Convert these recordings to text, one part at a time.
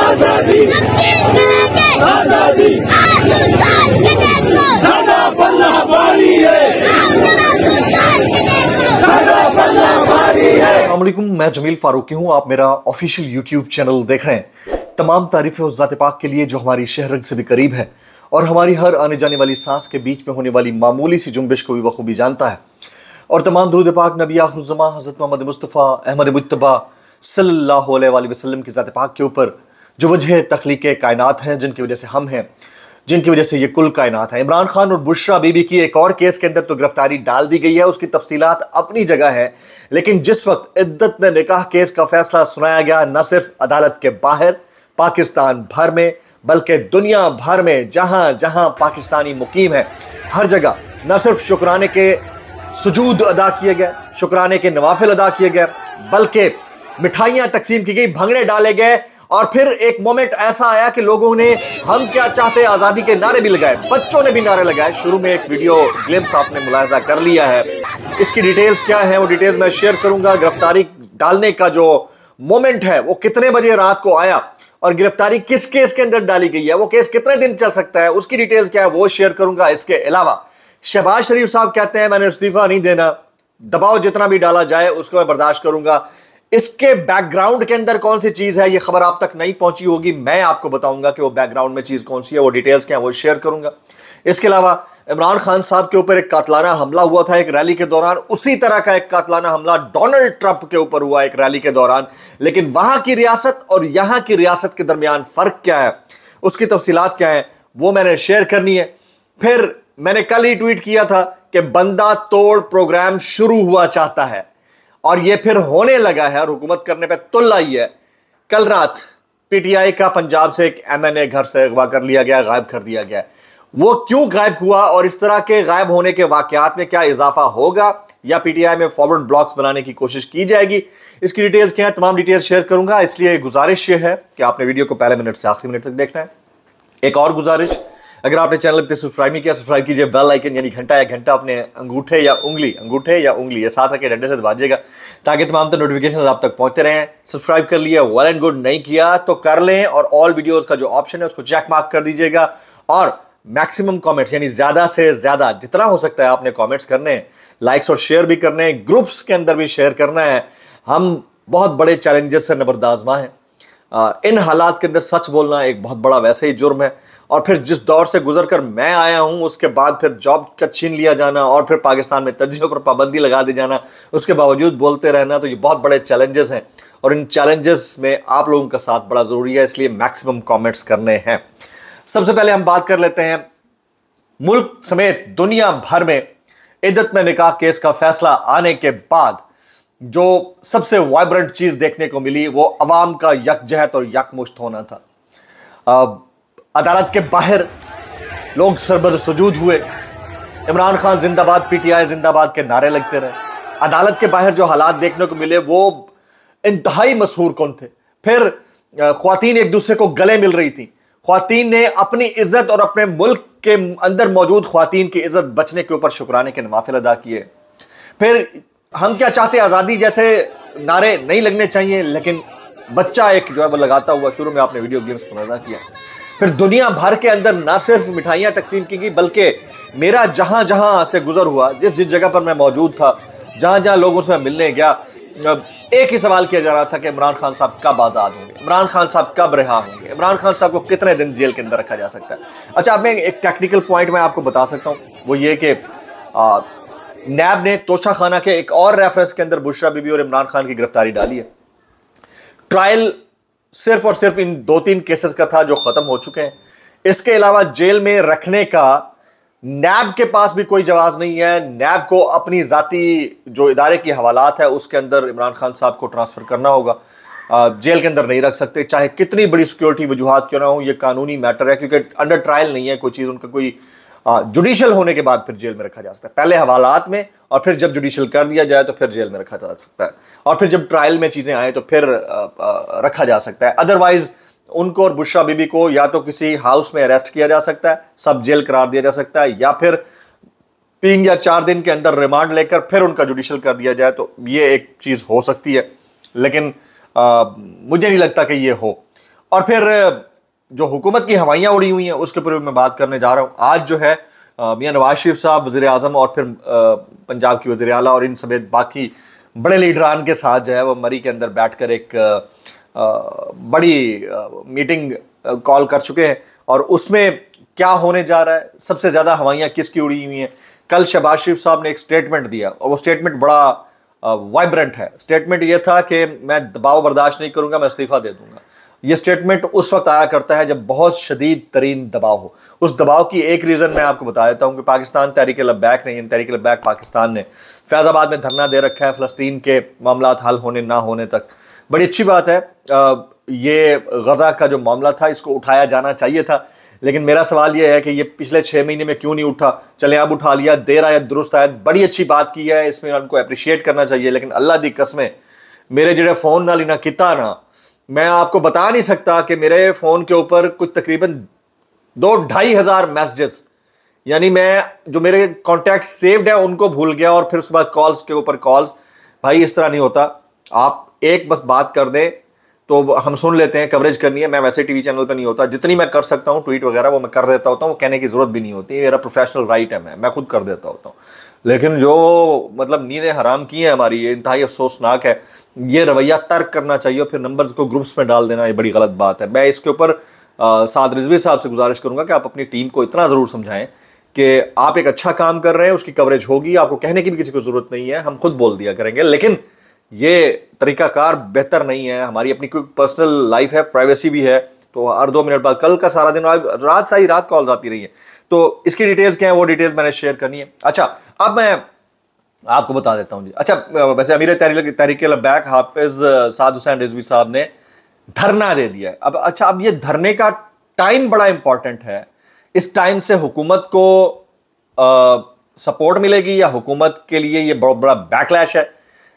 आजादी चीन के लेके आजादी आज सुल्तान के देखो सादा पल्ला भारी है सुल्तान के देखो सादा पल्ला भारी है। अस्सलाम वालेकुम, मैं जमील फारूकी हूँ। आप मेरा ऑफिशियल यूट्यूब चैनल देख रहे हैं। तमाम तारीफें उस ज़ात पाक के लिए जो हमारी शहरग से भी करीब है और हमारी हर आने जाने वाली सांस के बीच में होने वाली मामूली सी जुम्बिश को भी बखूबी जानता है। और तमाम दुरूद पाक नबी आखिरुज़्ज़मा हज़रत मोहम्मद मुस्तफ़ा अहमद मुज्तबा सल्लल्लाहु अलैहि वसल्लम की ज़ात पाक के ऊपर जो वजह तख्लीक़ कायनात हैं, जिनकी वजह से हम हैं, जिनकी वजह से ये कुल कायनात है। इमरान खान और बुशरा बीबी की एक और केस के अंदर तो गिरफ्तारी डाल दी गई है, उसकी तफसीलात अपनी जगह है। लेकिन जिस वक्त इद्दत में निकाह केस का फैसला सुनाया गया, न सिर्फ अदालत के बाहर पाकिस्तान भर में बल्कि दुनिया भर में जहां जहां पाकिस्तानी मुकीम है, हर जगह न सिर्फ शुक्राने के सुजूद अदा किए गए, शुक्राने के नवाफिल अदा किए गए, बल्कि मिठाइयां तकसीम की गई, भंगड़े डाले गए। और फिर एक मोमेंट ऐसा आया कि लोगों ने हम क्या चाहते हैं आज़ादी के नारे भी लगाए, बच्चों ने भी नारे लगाए। शुरू में एक वीडियो ग्लिम्स आपने मुलाहिजा कर लिया है, इसकी डिटेल्स क्या है वो डिटेल्स मैं शेयर करूंगा। गिरफ्तारी डालने का जो मोमेंट है वो कितने बजे रात को आया और गिरफ्तारी किस केस के अंदर डाली गई है, वो केस कितने दिन चल सकता है, उसकी डिटेल्स क्या है वो शेयर करूंगा। इसके अलावा शहबाज शरीफ साहब कहते हैं मैंने इस्तीफा नहीं देना, दबाव जितना भी डाला जाए उसको मैं बर्दाश्त करूंगा। इसके बैकग्राउंड के अंदर कौन सी चीज है ये खबर आप तक नहीं पहुंची होगी, मैं आपको बताऊंगा कि वो बैकग्राउंड में चीज कौन सी है, वो डिटेल्स क्या है वो शेयर करूंगा। इसके अलावा इमरान खान साहब के ऊपर एक कातलाना हमला हुआ था एक रैली के दौरान, उसी तरह का एक कातलाना हमला डोनाल्ड ट्रंप के ऊपर हुआ एक रैली के दौरान। लेकिन वहां की रियासत और यहां की रियासत के दरमियान फर्क क्या है, उसकी तफसीलात क्या है वो मैंने शेयर करनी है। फिर मैंने कल ही ट्वीट किया था कि बंदा तोड़ प्रोग्राम शुरू हुआ चाहता है और यह फिर होने लगा है और हुकूमत करने पे तुल आई है। कल रात पीटीआई का पंजाब से एक एमएनए घर से अगवा कर लिया गया, गायब कर दिया गया। वो क्यों गायब हुआ और इस तरह के गायब होने के वाकयात में क्या इजाफा होगा या पीटीआई में फॉरवर्ड ब्लॉक्स बनाने की कोशिश की जाएगी, इसकी डिटेल्स क्या है, तमाम डिटेल्स शेयर करूंगा। इसलिए गुजारिश ये है कि आपने वीडियो को पहले मिनट से आखिरी मिनट तक देखना है। एक और गुजारिश, अगर आपने चैनल पर सब्सक्राइब नहीं किया सब्सक्राइब कीजिए, बेल आइकन यानी घंटा या घंटा अपने अंगूठे या उंगली ये साथ रखे डंडे से दबाइएगा ताकि तमाम तो नोटिफिकेशन आप तक पहुंचते रहें। सब्सक्राइब कर लिया वेल एंड गुड, नहीं किया तो कर लें और ऑल वीडियोस का जो ऑप्शन है उसको चेक मार्क कर दीजिएगा। और मैक्सिमम कमेंट्स यानी ज्यादा से ज्यादा जितना हो सकता है आपने कमेंट्स करने हैं, लाइक्स और शेयर भी करने हैं, ग्रुप्स के अंदर भी शेयर करना है। हम बहुत बड़े चैलेंजेस से नबरदाजमा हैं। इन हालात के अंदर सच बोलना एक बहुत बड़ा वैसे ही जुर्म है। और फिर जिस दौर से गुजर कर मैं आया हूं उसके बाद फिर जॉब का छीन लिया जाना और फिर पाकिस्तान में तजियों पर पाबंदी लगा दी जाना, उसके बावजूद बोलते रहना, तो ये बहुत बड़े चैलेंजेस हैं और इन चैलेंजेस में आप लोगों का साथ बड़ा ज़रूरी है, इसलिए मैक्सिमम कमेंट्स करने हैं। सबसे पहले हम बात कर लेते हैं मुल्क समेत दुनिया भर में इद्दत में निकाह केस का फैसला आने के बाद जो सबसे वाइब्रेंट चीज देखने को मिली वो अवाम का यकजहत और यकमुश्त होना था। अदालत के बाहर लोग सरबर सुजूद हुए, इमरान खान जिंदाबाद, पीटीआई जिंदाबाद के नारे लगते रहे। अदालत के बाहर जो हालात देखने को मिले वो इंतहाई मशहूर कौन थे। फिर ख्वातीन एक दूसरे को गले मिल रही थी, ख्वातीन ने अपनी इज्जत और अपने मुल्क के अंदर मौजूद ख्वातीन की इज्जत बचने के ऊपर शुक्राने के नवाफिल अदा किए। फिर हम क्या चाहते आज़ादी जैसे नारे नहीं लगने चाहिए, लेकिन बच्चा एक जो है वो लगाता हुआ, शुरू में आपने वीडियो गेम्स पर अदा किया। फिर दुनिया भर के अंदर ना सिर्फ मिठाइयां तकसीम की गई बल्कि मेरा जहां जहां से गुजर हुआ, जिस जिस जगह पर मैं मौजूद था, जहां जहां लोगों से मैं मिलने गया, एक ही सवाल किया जा रहा था कि इमरान खान साहब कब आज़ाद होंगे, इमरान खान साहब कब रिहा होंगे, इमरान खान साहब को कितने दिन जेल के अंदर रखा जा सकता है। अच्छा, अब मैं एक टेक्निकल पॉइंट मैं आपको बता सकता हूँ, वो ये कि नैब ने तोशा खाना के एक और रेफरेंस के अंदर बुशरा बीबी और इमरान खान की गिरफ्तारी डाली है। ट्रायल सिर्फ और सिर्फ इन 2-3 केसेस का था जो खत्म हो चुके हैं। इसके अलावा जेल में रखने का नैब के पास भी कोई जवाब नहीं है। नैब को अपनी जाती जो इदारे की हवालात है उसके अंदर इमरान खान साहब को ट्रांसफर करना होगा, जेल के अंदर नहीं रख सकते, चाहे कितनी बड़ी सिक्योरिटी वजूहात क्यों ना हो। ये कानूनी मैटर है क्योंकि अंडर ट्रायल नहीं है कोई चीज़, उनका कोई जुडिशल होने के बाद फिर जेल में रखा जा सकता है, पहले हवालात में और फिर जब जुडिशल कर दिया जाए तो फिर जेल में रखा जा सकता है और फिर जब ट्रायल में चीज़ें आए तो फिर रखा जा सकता है। अदरवाइज उनको और बुशरा बीबी को या तो किसी हाउस में अरेस्ट किया जा सकता है, सब जेल करार दिया जा सकता है, या फिर 3 या 4 दिन के अंदर रिमांड लेकर फिर उनका जुडिशल कर दिया जाए, तो ये एक चीज़ हो सकती है। लेकिन मुझे नहीं लगता कि ये हो। और फिर जो हुकूमत की हवाइयाँ उड़ी हुई हैं उसके ऊपर मैं बात करने जा रहा हूँ। आज जो है मियां नवाज शरीफ साहब वज़ीर आज़म और फिर पंजाब की वज़ीर आला और इन समेत बाकी बड़े लीडरान के साथ जो है वो मरी के अंदर बैठकर एक बड़ी मीटिंग कॉल कर चुके हैं और उसमें क्या होने जा रहा है, सबसे ज़्यादा हवाइयाँ किसकी उड़ी हुई हैं। कल शहबाज शरीफ साहब ने एक स्टेटमेंट दिया और वो स्टेटमेंट बड़ा वाइब्रेंट है। स्टेटमेंट ये था कि मैं दबाव बर्दाश्त नहीं करूंगा, मैं इस्तीफा दे दूंगा। ये स्टेटमेंट उस वक्त आया करता है जब बहुत शदीद तरीन दबाव हो। उस दबाव की एक रीज़न मैं आपको बता देता हूं कि पाकिस्तान तहरीक लब्बैक ने, तहरीक लब्बैक पाकिस्तान ने फैज़ाबाद में धरना दे रखा है फ़लस्तीन के मामला हल होने ना होने तक। बड़ी अच्छी बात है, ये गज़ा का जो मामला था इसको उठाया जाना चाहिए था, लेकिन मेरा सवाल ये है कि ये पिछले 6 महीने में क्यों नहीं उठा। चलें अब उठा लिया, देर आयत दुरुस्त आयत, बड़ी अच्छी बात की है, इसमें उनको अप्रिशिएट करना चाहिए। लेकिन अल्लाह दी कसमें मेरे जेड़े फ़ोन नाल इना किता ना, मैं आपको बता नहीं सकता कि मेरे फ़ोन के ऊपर कुछ तकरीबन 2-2.5 हज़ार मैसेजेस, यानी मैं जो मेरे कॉन्टैक्ट सेव्ड है उनको भूल गया और फिर उसके बाद कॉल्स के ऊपर कॉल्स। भाई इस तरह नहीं होता, आप एक बस बात कर दें तो हम सुन लेते हैं, कवरेज करनी है। मैं वैसे टीवी चैनल पे नहीं होता, जितनी मैं कर सकता हूँ ट्वीट वगैरह वो मैं कर देता होता हूँ, वो कहने की ज़रूरत भी नहीं होती, मेरा प्रोफेशनल राइट है, मैं खुद कर देता होता हूँ। लेकिन जो मतलब नींदें हराम की हैं हमारी, ये इंतहाई अफसोसनाक है। ये रवैया तर्क करना चाहिए और फिर नंबर्स को ग्रुप्स में डाल देना ये बड़ी गलत बात है। मैं इसके ऊपर साद रिजवी साहब से गुजारिश करूँगा कि आप अपनी टीम को इतना ज़रूर समझाएं कि आप एक अच्छा काम कर रहे हैं, उसकी कवरेज होगी, आपको कहने की भी किसी को ज़रूरत नहीं है, हम खुद बोल दिया करेंगे। लेकिन ये तरीकाकार बेहतर नहीं है। हमारी अपनी कोई पर्सनल लाइफ है, प्राइवेसी भी है, तो हर 2 मिनट बाद, कल का सारा दिन रात सारी रात कॉल आती रही है, तो इसकी डिटेल्स क्या है वो डिटेल्स मैंने शेयर करनी है। अच्छा अब मैं आपको बता देता हूँ जी। अच्छा वैसे अमीर तहरीक लब्बैक हाफिज साद हुसैन रिजवी साहब ने धरना दे दिया है। अब ये धरने का टाइम बड़ा इंपॉर्टेंट है। इस टाइम से हुकूमत को सपोर्ट मिलेगी या हुकूमत के लिए ये बहुत बड़ा बैकलैश है।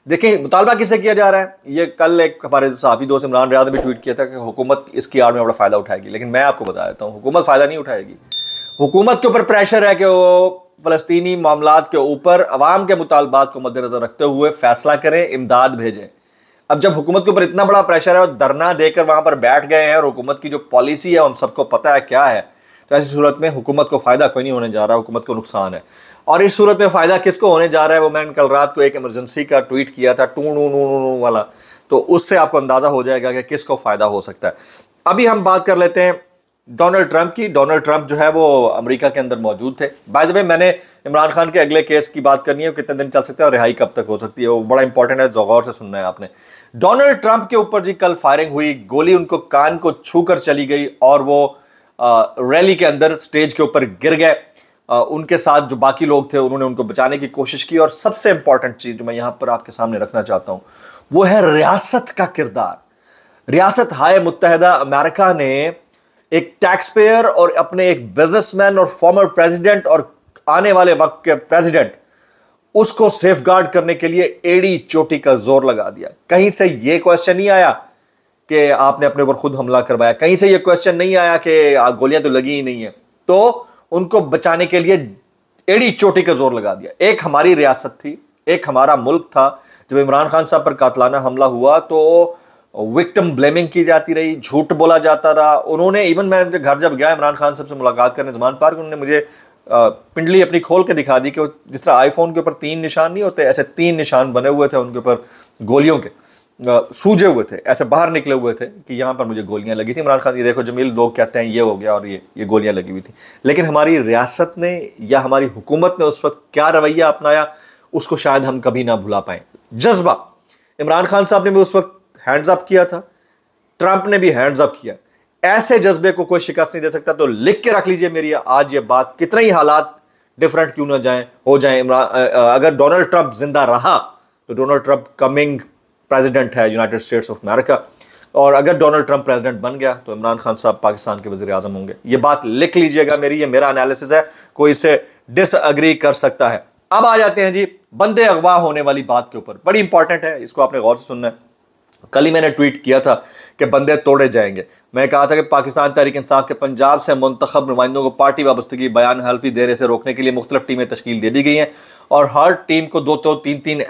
देखिए मुतालबा किससे किया जा रहा है, ये कल एक हमारे सहाफ़ी दोस्त इमरान रियाद ने भी ट्वीट किया था कि हुकूमत इसकी आड़ में बड़ा फ़ायदा उठाएगी, लेकिन मैं आपको बता देता हूँ हुकूमत फ़ायदा नहीं उठाएगी। हुकूमत के ऊपर प्रेशर है कि वो फ़लस्तीनी मामलात के ऊपर अवाम के मुतालबात को मद्देनज़र रखते हुए फैसला करें, इमदाद भेजें। अब जब हुकूमत के ऊपर इतना बड़ा प्रेशर है और धरना देकर वहाँ पर बैठ गए हैं और हुकूमत की जो पॉलिसी है हम सबको पता है क्या है, तो ऐसी सूरत में हुकूमत को फ़ायदा कोई नहीं होने जा रहा, हुकूमत को नुकसान है। और इस सूरत में फ़ायदा किसको होने जा रहा है वो मैंने कल रात को एक इमरजेंसी का ट्वीट किया था, टू नू वाला, तो उससे आपको अंदाज़ा हो जाएगा कि किसको फ़ायदा हो सकता है। अभी हम बात कर लेते हैं डोनाल्ड ट्रंप की। डोनाल्ड ट्रंप जो है वो अमेरिका के अंदर मौजूद थे। बाय द वे मैंने इमरान खान के अगले केस की बात करनी है, कितने दिन चल सकते हैं और रिहाई कब तक हो सकती है, वो बड़ा इंपॉर्टेंट है, गौर से सुनना है आपने। डोनाल्ड ट्रंप के ऊपर जी कल फायरिंग हुई, गोली उनको कान को छू कर चली गई और वो रैली के अंदर स्टेज के ऊपर गिर गए। उनके साथ जो बाकी लोग थे उन्होंने उनको बचाने की कोशिश की। और सबसे इंपॉर्टेंट चीज़ जो मैं यहाँ पर आपके सामने रखना चाहता हूँ वो है रियासत का किरदार। रियासत हाय मुत्तहदा अमेरिका ने एक टैक्स पेयर और अपने एक बिजनेसमैन और फॉर्मर प्रेसिडेंट और आने वाले वक्त के प्रेसिडेंट उसको सेफगार्ड करने के लिए एड़ी चोटी का जोर लगा दिया। कहीं से ये क्वेश्चन नहीं आया कि आपने अपने ऊपर खुद हमला करवाया, कहीं से ये क्वेश्चन नहीं आया कि गोलियां तो लगी ही नहीं है, तो उनको बचाने के लिए एड़ी चोटी का जोर लगा दिया। एक हमारी रियासत थी, एक हमारा मुल्क था। जब इमरान खान साहब पर कातलाना हमला हुआ तो विक्टिम ब्लेमिंग की जाती रही, झूठ बोला जाता रहा। उन्होंने इवन मैं घर जब गया इमरान खान साहब से मुलाकात करने जमान पार्क, उन्होंने मुझे पिंडली अपनी खोल के दिखा दी कि जिस तरह आईफोन के ऊपर 3 निशान नहीं होते, ऐसे 3 निशान बने हुए थे उनके ऊपर गोलियों के, सूजे हुए थे, ऐसे बाहर निकले हुए थे कि यहाँ पर मुझे गोलियां लगी थी। इमरान खान ये देखो जमील, लोग कहते हैं ये हो गया और ये गोलियां लगी हुई थी। लेकिन हमारी रियासत ने या हमारी हुकूमत ने उस वक्त क्या रवैया अपनाया उसको शायद हम कभी ना भुला पाएं। जज्बा, इमरान खान साहब ने भी उस वक्त हैंड्स अप किया था, ट्रंप ने भी हैंड्स अप किया। ऐसे जज्बे को कोई शिकस्त नहीं दे सकता। तो लिख के रख लीजिए मेरी आज ये बात, कितने ही हालात डिफरेंट क्यों ना हो जाए, अगर डोनाल्ड ट्रंप जिंदा रहा तो डोनाल्ड ट्रंप कमिंग प्रेसिडेंट है यूनाइटेड स्टेट्स ऑफ अमेरिका, और अगर डोनाल्ड ट्रंप प्रेसिडेंट बन गया तो इमरान खान साहब पाकिस्तान के वज़ीर आज़म होंगे। ये बात लिख लीजिएगा मेरी, ये मेरा एनालिसिस है, कोई इसे डिसएग्री कर सकता है। अब आ जाते हैं जी बंदे अगवा होने वाली बात के ऊपर, बड़ी इंपॉर्टेंट है, इसको आपने गौर से सुनना है। कल ही मैंने ट्वीट किया था कि बंदे तोड़े जाएंगे। मैं कहा था कि पाकिस्तान तहरीक इंसाफ के पंजाब से मुंतखब नुमाइंदों को पार्टी वाबस्तगी बयान हल्फी देने से रोकने के लिए मुख्तलिफ टीमें तश्कील दे दी गई हैं और हर टीम को 2-3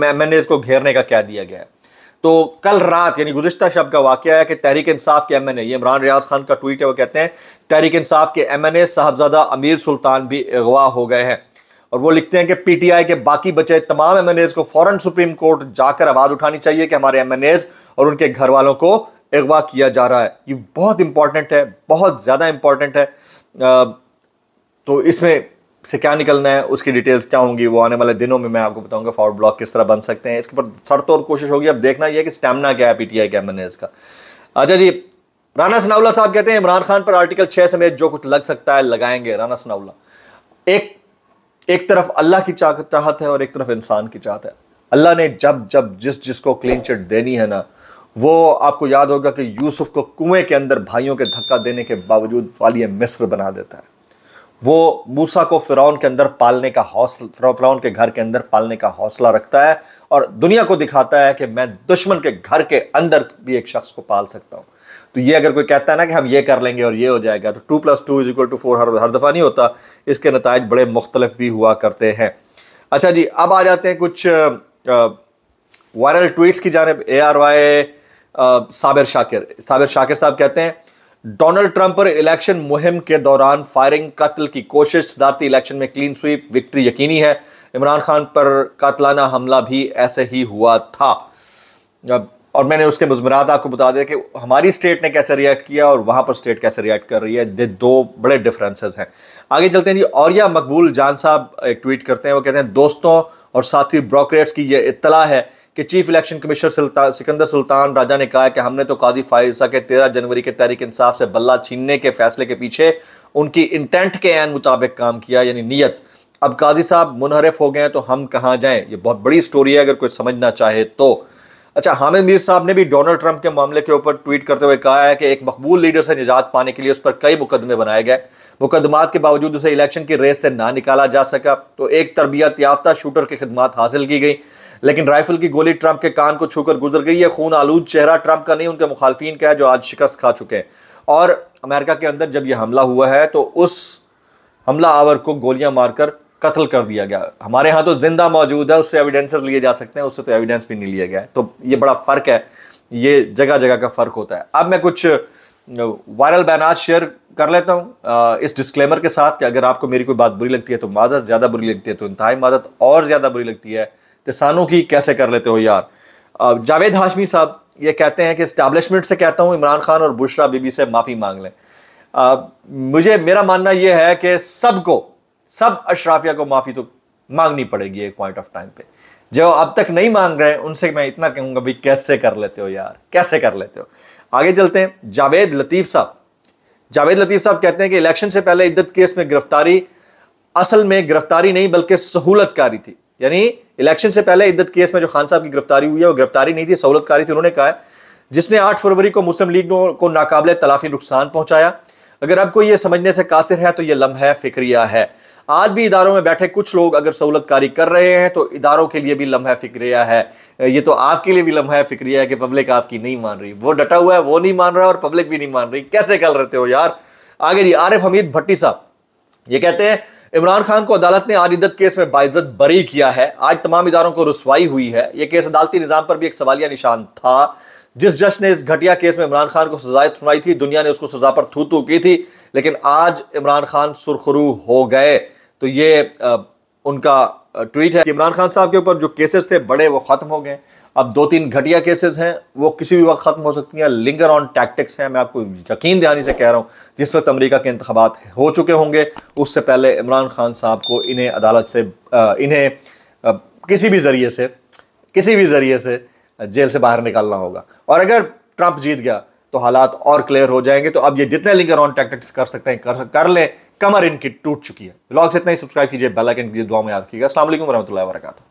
MNAs को घेरने का कह दिया गया है। तो कल रात यानी गुज़िश्ता शब का वाकया है कि तहरीक इंसाफ के एमएनए, ये इमरान रियाज खान का ट्वीट है, वो कहते हैं तहरीक इंसाफ के एमएनए साहबजादा अमीर सुल्तान भी अगवा हो गए हैं। और वो लिखते हैं कि पीटीआई के बाकी बचे तमाम एमएनएज को फौरन सुप्रीम कोर्ट जाकर आवाज़ उठानी चाहिए कि हमारे एमएनएज और उनके घर वालों को अगवा किया जा रहा है। ये बहुत इंपॉर्टेंट है, बहुत ज़्यादा इंपॉर्टेंट है। तो इसमें से क्या निकलना है, उसकी डिटेल्स क्या होंगी, वो आने वाले दिनों में मैं आपको बताऊंगा। फॉरवर्ड ब्लॉक किस तरह बन सकते हैं, इसके ऊपर सरतोड़ कोशिश होगी। अब देखना यह है कि स्टैमिना क्या है पीटीआई के एमएनएज का। अच्छा जी, राना सनाउल्लाह साहब कहते हैं इमरान खान पर आर्टिकल 6 समेत जो कुछ लग सकता है लगाएंगे। राना सनाउल्लाह, एक तरफ अल्लाह की चाहत है और एक तरफ इंसान की चाहत है। अल्लाह ने जब जब जिसको क्लीन चिट देनी है ना, वो आपको याद होगा कि यूसुफ को कुएं के अंदर भाइयों के धक्का देने के बावजूद वाली मिस्र बना देता है। वो मूसा को फिरौन के अंदर पालने का हौसला, फिरौन के घर के अंदर पालने का हौसला रखता है और दुनिया को दिखाता है कि मैं दुश्मन के घर के अंदर भी एक शख्स को पाल सकता हूं। तो ये अगर कोई कहता है ना कि हम ये कर लेंगे और ये हो जाएगा, तो 2+2=4 हर दफ़ा नहीं होता। इसके नताइज बड़े मुख्तलिफ भी हुआ करते हैं। अच्छा जी, अब आ जाते हैं कुछ वायरल ट्वीट्स की जानिब। ARY साबिर शाकिर साहब कहते हैं डोनाल्ड ट्रंप पर इलेक्शन मुहिम के दौरान फायरिंग, कत्ल की कोशिश, सदारती इलेक्शन में क्लीन स्वीप, विक्ट्री यकीनी है। इमरान खान पर कातलाना हमला भी ऐसे ही हुआ था। और मैंने उसके मुज़मरात आपको बता दिया कि हमारी स्टेट ने कैसे रिएक्ट किया और वहाँ पर स्टेट कैसे रिएक्ट कर रही है। दो बड़े डिफरेंसेस हैं। आगे चलते हैं जी। औरिया मकबूल जान साहब एक ट्वीट करते हैं, वो कहते हैं दोस्तों और साथी ब्रोकरेट्स की ये इत्तला है कि chief election commissioner Sikandar Sultan Raja ने कहा है कि हमने तो काजी फाइजा के 13 जनवरी के तहरीक इंसाफ से बल्ला छीनने के फैसले के पीछे उनकी इंटेंट के ऐन मुताबिक काम किया, यानी नीयत। अब काजी साहब मुनहरिफ हो गए हैं तो हम कहाँ जाएं। ये बहुत बड़ी स्टोरी है अगर कोई समझना चाहे तो। अच्छा, हामिद मीर साहब ने भी डोनाल्ड ट्रंप के मामले के ऊपर ट्वीट करते हुए कहा है कि एक मकबूल लीडर से निजात पाने के लिए उस पर कई मुकदमे बनाए गए, मुकदमात के बावजूद उसे इलेक्शन की रेस से ना निकाला जा सका। तो एक तरबियत याफ्ता शूटर की खिदमत हासिल की गई, लेकिन राइफल की गोली ट्रंप के कान को छूकर गुजर गई है। खून आलूद चेहरा ट्रंप का नहीं, उनके मुखालफिन का है जो आज शिकस्त खा चुके हैं। और अमेरिका के अंदर जब यह हमला हुआ है तो उस हमला आवर को गोलियां मारकर कत्ल कर दिया गया। हमारे यहाँ तो जिंदा मौजूद है, उससे एविडेंसेस लिए जा सकते हैं, उससे तो एविडेंस भी नहीं लिया गया है। तो ये बड़ा फ़र्क है, ये जगह जगह का फ़र्क होता है। अब मैं कुछ वायरल बयानात शेयर कर लेता हूँ इस डिस्क्लेमर के साथ कि अगर आपको मेरी कोई बात बुरी लगती है तो माज़रत, ज़्यादा बुरी लगती है तो इंतहाई माज़रत, और ज़्यादा बुरी लगती है किसानों की कैसे कर लेते हो यार। जावेद हाशमी साहब ये कहते हैं कि इस्टेब्लिशमेंट से कहता हूँ इमरान खान और बुशरा बीबी से माफ़ी मांग लें। मेरा मानना यह है कि सब अशराफिया को माफ़ी तो मांगनी पड़ेगी एक पॉइंट ऑफ टाइम पे। जो अब तक नहीं मांग रहे हैं उनसे मैं इतना कहूँगा भाई कैसे कर लेते हो यार, कैसे कर लेते हो। आगे चलते हैं। जावेद लतीफ़ साहब कहते हैं कि इलेक्शन से पहले इद्दत केस में गिरफ्तारी असल में गिरफ्तारी नहीं बल्कि सहूलतकारी थी। यानी इलेक्शन से पहले इद्दत केस में जो खान साहब की गिरफ्तारी हुई है वो गिरफ्तारी नहीं थी, सहूलतकारी थी। उन्होंने कहा है जिसने 8 फरवरी को मुस्लिम लीग को नाकाबिले तलाफी नुकसान पहुंचाया। अगर अब कोई ये समझने से कासिर है तो ये लम्हा फिक्रिया है। आज भी इदारों में बैठे कुछ लोग अगर सहूलतकारी कर रहे हैं तो इदारों के लिए भी लम्हा फिक्रिया है। ये तो आपके लिए भी लम्हा फिक्रिया है कि पब्लिक आपकी नहीं मान रही। वो डटा हुआ है, वो नहीं मान रहा और पब्लिक भी नहीं मान रही। कैसे कर रहते हो यार। आगे जी, आरिफ हमीद भट्टी साहब ये कहते हैं इमरान खान को अदालत ने आज इद्दत केस में बाइज्जत बरी किया है। आज तमाम इदारों को रुसवाई हुई है। यह केस अदालती निजाम पर भी एक सवालिया निशान था। जिस जज ने इस घटिया केस में इमरान खान को सजाएं सुनाई थी, दुनिया ने उसको सजा पर थू थू की थी, लेकिन आज इमरान खान सुरखरू हो गए। तो ये उनका ट्वीट है कि इमरान खान साहब के ऊपर जो केसेस थे बड़े वो खत्म हो गए। अब 2-3 घटिया केसेस हैं, वो किसी भी वक्त खत्म हो सकती हैं। लिंगर ऑन टैक्टिक्स हैं, मैं आपको यकीन दहानी से कह रहा हूँ। जिस वक्त अमेरिका के इंतखाबात हो चुके होंगे उससे पहले इमरान खान साहब को इन्हें अदालत से किसी भी ज़रिए से जेल से बाहर निकालना होगा। और अगर ट्रंप जीत गया तो हालात और क्लियर हो जाएंगे। तो अब ये जितने लिंगर ऑन टैक्टिक्स कर सकते हैं कर लें। कमर इनकी टूट चुकी है। व्लॉग से इतना ही। सब्सक्राइब कीजिए, बेल आइकन कीजिए, दुआ में याद कीजिएगा। अस्सलाम वालेकुम रहमतुल्लाहि व बरकातहू।